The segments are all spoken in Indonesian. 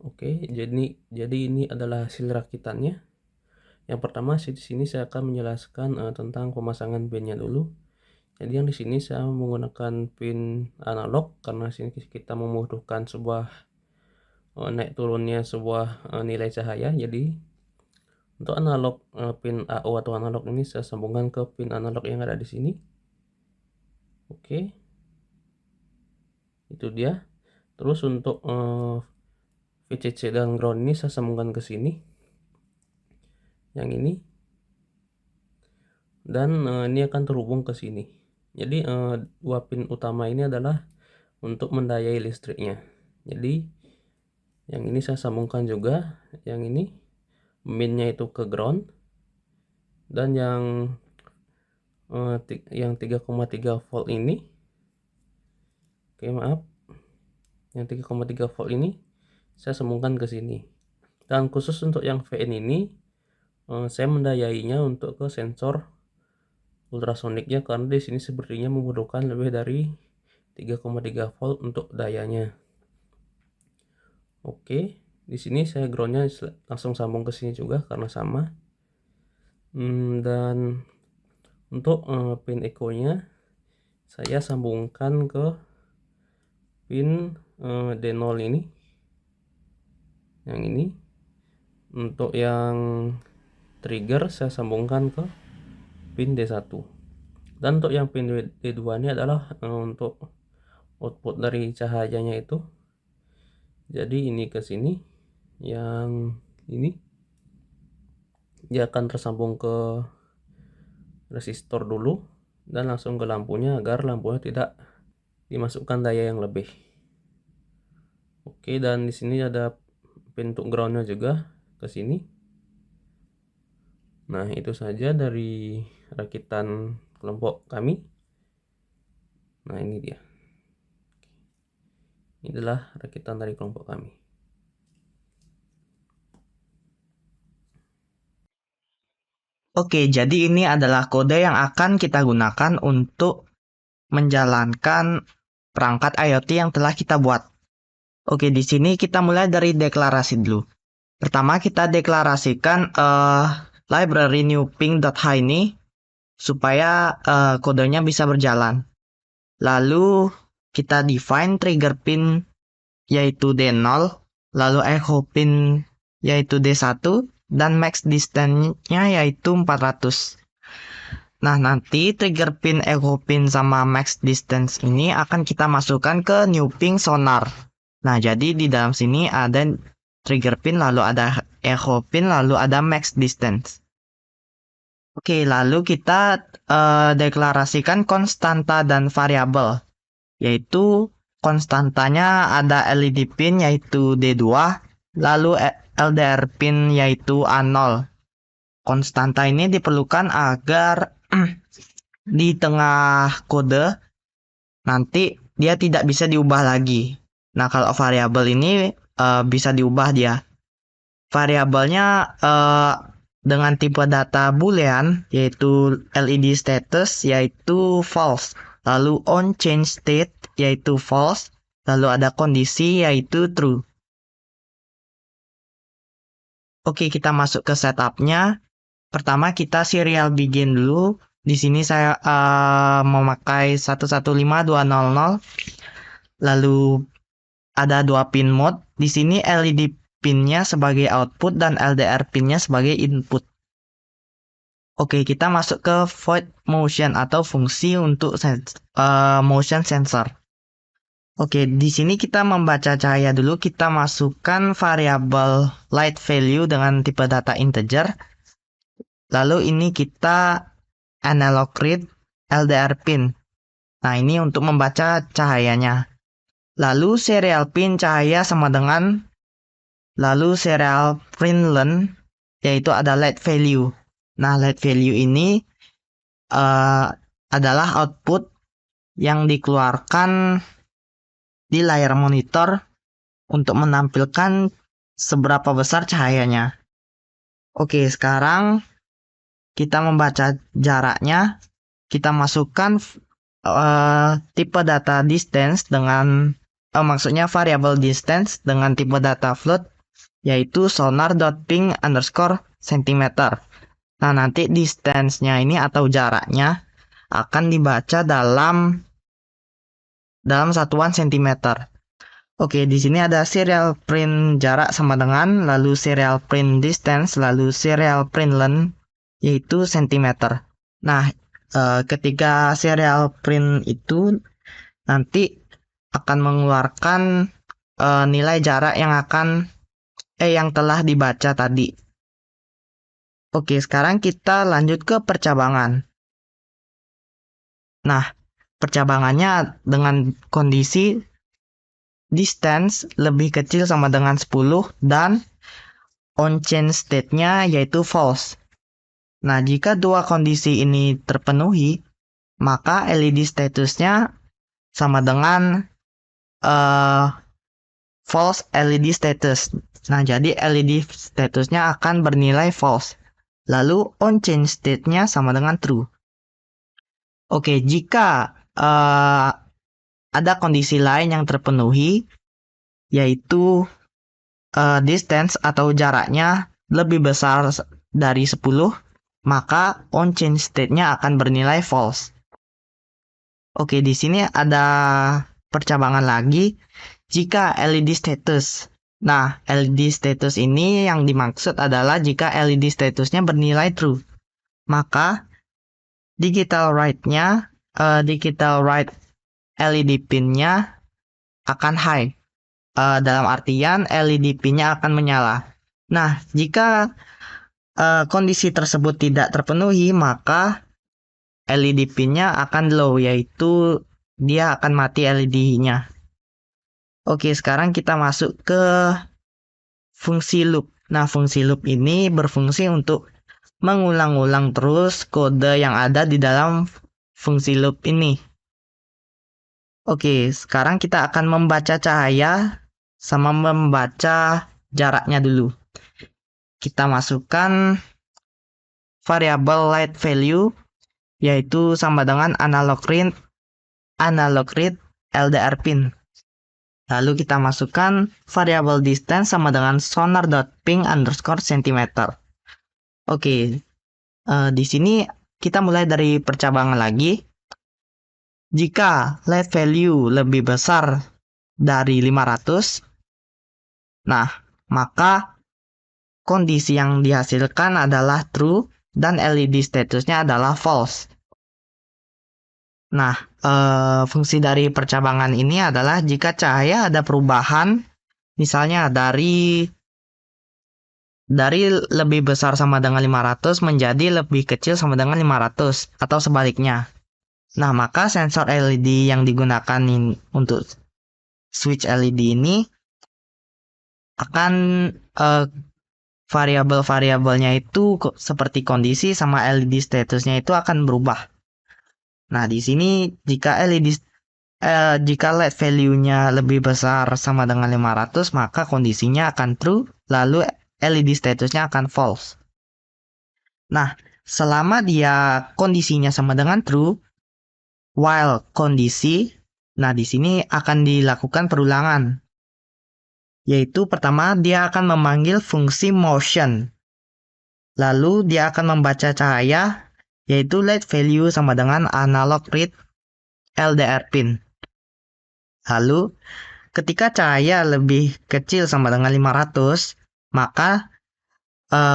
Oke, jadi ini adalah hasil rakitannya. Yang pertama di sini saya akan menjelaskan tentang pemasangan pinnya dulu. Jadi yang di sini saya menggunakan pin analog karena sini kita membutuhkan sebuah naik turunnya sebuah nilai cahaya. Jadi untuk analog pin AO atau analog ini saya sambungkan ke pin analog yang ada di sini. Oke, itu dia. Terus untuk VCC dan ground ini saya sambungkan ke sini. Yang ini. Dan ini akan terhubung ke sini. Jadi dua pin utama ini adalah untuk mendayai listriknya. Jadi yang ini saya sambungkan juga, yang ini minnya itu ke ground, dan yang 3,3 volt ini, oke maaf, yang 3,3 volt ini saya sambungkan ke sini. Dan khusus untuk yang VN ini saya mendayainya untuk ke sensor ultrasoniknya karena di sini sepertinya membutuhkan lebih dari 3,3 volt untuk dayanya. Oke, di sini saya groundnya langsung sambung ke sini juga karena sama. Dan untuk pin echo-nya saya sambungkan ke pin D0 ini. Yang ini. Untuk yang trigger saya sambungkan ke pin D1. Dan untuk yang pin D2 ini adalah untuk output dari cahayanya itu. Jadi ini ke sini, yang ini dia akan tersambung ke resistor dulu dan langsung ke lampunya agar lampunya tidak dimasukkan daya yang lebih. Oke, dan di sini ada pintu groundnya juga ke sini. Nah, itu saja dari rakitan kelompok kami. Nah, ini dia. Inilah rakitan dari kelompok kami. Oke, jadi ini adalah kode yang akan kita gunakan untuk menjalankan perangkat IoT yang telah kita buat. Oke, di sini kita mulai dari deklarasi dulu. Pertama kita deklarasikan library newping.h ini supaya kodenya bisa berjalan. Lalu kita define trigger pin yaitu D0, lalu echo pin yaitu D1, dan max distance-nya yaitu 400. Nah, nanti trigger pin, echo pin, sama max distance ini akan kita masukkan ke new ping sonar. Nah, jadi di dalam sini ada trigger pin, lalu ada echo pin, lalu ada max distance. Oke, lalu kita deklarasikan konstanta dan variabel, yaitu konstantanya ada LED pin yaitu D2, lalu LDR pin yaitu A0. Konstanta ini diperlukan agar di tengah kode nanti dia tidak bisa diubah lagi. Nah, kalau variabel ini bisa diubah dia. Variabelnya dengan tipe data boolean yaitu LED status yaitu false, lalu on change state yaitu false, lalu ada kondisi yaitu true. Oke, kita masuk ke setupnya. Pertama kita serial begin dulu. Di sini saya memakai 115200. Lalu ada dua pin mode. Di sini LED pinnya sebagai output dan LDR pinnya sebagai input. Oke, kita masuk ke void motion atau fungsi untuk motion sensor. Oke, di sini kita membaca cahaya dulu. Kita masukkan variabel light value dengan tipe data integer. Lalu ini kita analog read LDR pin. Nah, ini untuk membaca cahayanya. Lalu serial pin cahaya sama dengan lalu serial print learn yaitu ada light value. Nah, light value ini adalah output yang dikeluarkan di layar monitor untuk menampilkan seberapa besar cahayanya. Oke, sekarang kita membaca jaraknya. Kita masukkan tipe data distance dengan maksudnya variable distance dengan tipe data float, yaitu sonar.ping_cm. Nah, nanti distance-nya ini atau jaraknya akan dibaca dalam satuan cm. Oke, di sini ada serial print jarak sama dengan, lalu serial print distance, lalu serial print length, yaitu cm. Nah, ketika serial print itu nanti akan mengeluarkan nilai jarak yang telah dibaca tadi. Oke, sekarang kita lanjut ke percabangan. Nah, percabangannya dengan kondisi distance lebih kecil sama dengan 10 dan on-chain state-nya yaitu false. Nah, jika dua kondisi ini terpenuhi, maka LED statusnya sama dengan false LED status. Nah, jadi LED statusnya akan bernilai false. Lalu on-chain state-nya sama dengan true. Oke, jika ada kondisi lain yang terpenuhi, yaitu distance atau jaraknya lebih besar dari 10, maka on-chain state-nya akan bernilai false. Oke, di sini ada percabangan lagi jika LED status. Nah, LED status ini yang dimaksud adalah jika LED statusnya bernilai true, maka digital write LED pin-nya akan high. Dalam artian LED pin-nya akan menyala. Nah, jika kondisi tersebut tidak terpenuhi, maka LED pin-nya akan low, yaitu dia akan mati LED-nya. Oke, sekarang kita masuk ke fungsi loop. Nah, fungsi loop ini berfungsi untuk mengulang-ulang terus kode yang ada di dalam fungsi loop ini. Oke, sekarang kita akan membaca cahaya sama membaca jaraknya dulu. Kita masukkan variabel light value, yaitu sama dengan analog read LDR pin. Lalu kita masukkan variabel distance sama dengan sonar.ping_cm. Oke, di sini kita mulai dari percabangan lagi. Jika light value lebih besar dari 500, nah, maka kondisi yang dihasilkan adalah true dan LED statusnya adalah false. Nah, fungsi dari percabangan ini adalah jika cahaya ada perubahan, misalnya dari lebih besar sama dengan 500 menjadi lebih kecil sama dengan 500 atau sebaliknya. Nah, maka sensor LED yang digunakan untuk switch LED ini akan variabel-variabelnya itu seperti kondisi sama LED statusnya itu akan berubah. Nah, di sini jika LED value-nya lebih besar sama dengan 500, maka kondisinya akan true, lalu LED statusnya akan false. Nah, selama dia kondisinya sama dengan true, while kondisi, nah di sini akan dilakukan perulangan. Yaitu pertama dia akan memanggil fungsi motion. Lalu dia akan membaca cahaya, yaitu light value sama dengan analog read LDR pin. Lalu ketika cahaya lebih kecil sama dengan 500, maka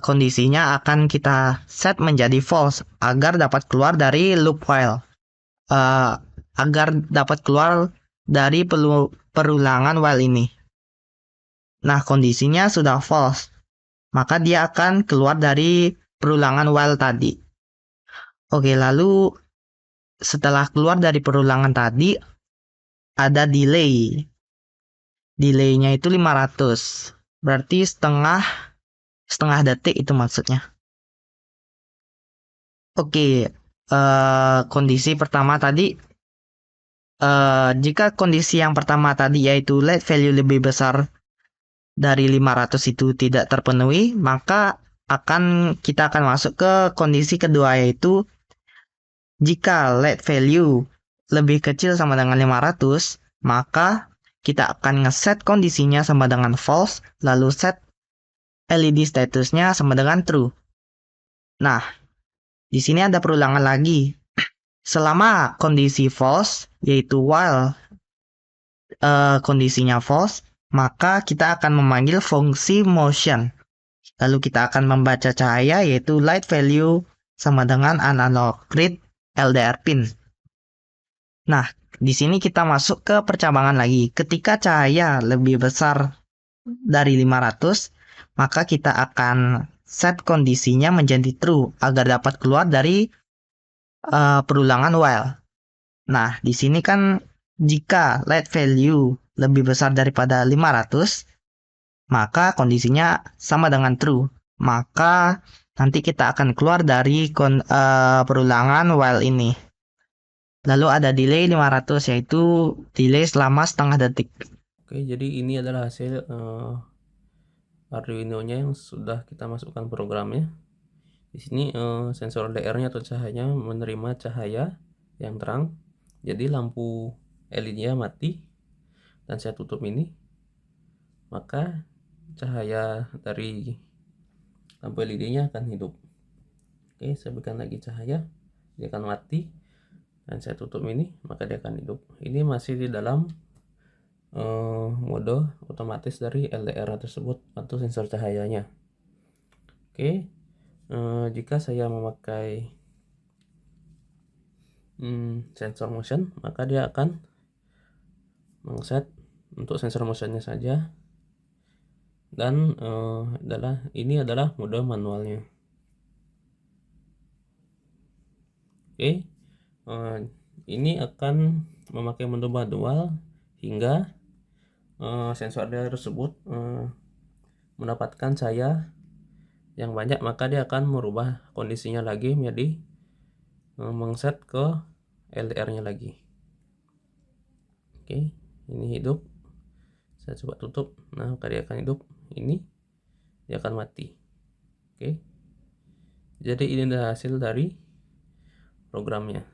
kondisinya akan kita set menjadi false agar dapat keluar dari loop while. Agar dapat keluar dari perulangan while ini. Nah, kondisinya sudah false, maka dia akan keluar dari perulangan while tadi. Oke, lalu setelah keluar dari perulangan tadi, ada delay. Delaynya itu 500, berarti setengah detik itu maksudnya. Oke, kondisi pertama tadi, jika kondisi yang pertama tadi yaitu light value lebih besar dari 500 itu tidak terpenuhi, maka kita akan masuk ke kondisi kedua, yaitu jika light value lebih kecil sama dengan 500, maka kita akan ngeset kondisinya sama dengan false, lalu set LED statusnya sama dengan true. Nah, di sini ada perulangan lagi. Selama kondisi false, yaitu while kondisinya false, maka kita akan memanggil fungsi motion. Lalu kita akan membaca cahaya, yaitu light value sama dengan analog read LDR pin. Nah, di sini kita masuk ke percabangan lagi. Ketika cahaya lebih besar dari 500, maka kita akan set kondisinya menjadi true agar dapat keluar dari perulangan while. Nah, di sini kan jika light value lebih besar daripada 500, maka kondisinya sama dengan true. Maka nanti kita akan keluar dari perulangan while ini. Lalu ada delay 500, yaitu delay selama setengah detik. Oke, jadi ini adalah hasil Arduino-nya yang sudah kita masukkan programnya. Di sini sensor LDR-nya atau cahayanya menerima cahaya yang terang. Jadi lampu LED-nya mati dan saya tutup ini. Maka cahaya dari lampu LED-nya akan hidup. Oke, saya berikan lagi cahaya, dia akan mati dan saya tutup ini, maka dia akan hidup. Ini masih di dalam mode otomatis dari LDR tersebut atau sensor cahayanya. Oke, jika saya memakai sensor motion, maka dia akan mengset untuk sensor motionnya saja, dan ini adalah mode manualnya. Oke, ini akan memakai mode manual hingga sensor LDR tersebut mendapatkan cahaya yang banyak, maka dia akan merubah kondisinya lagi menjadi mengset ke LDR-nya lagi. Oke, ini hidup. Saya coba tutup. Nah, maka dia akan hidup. Ini dia akan mati. Oke. Jadi ini adalah hasil dari programnya.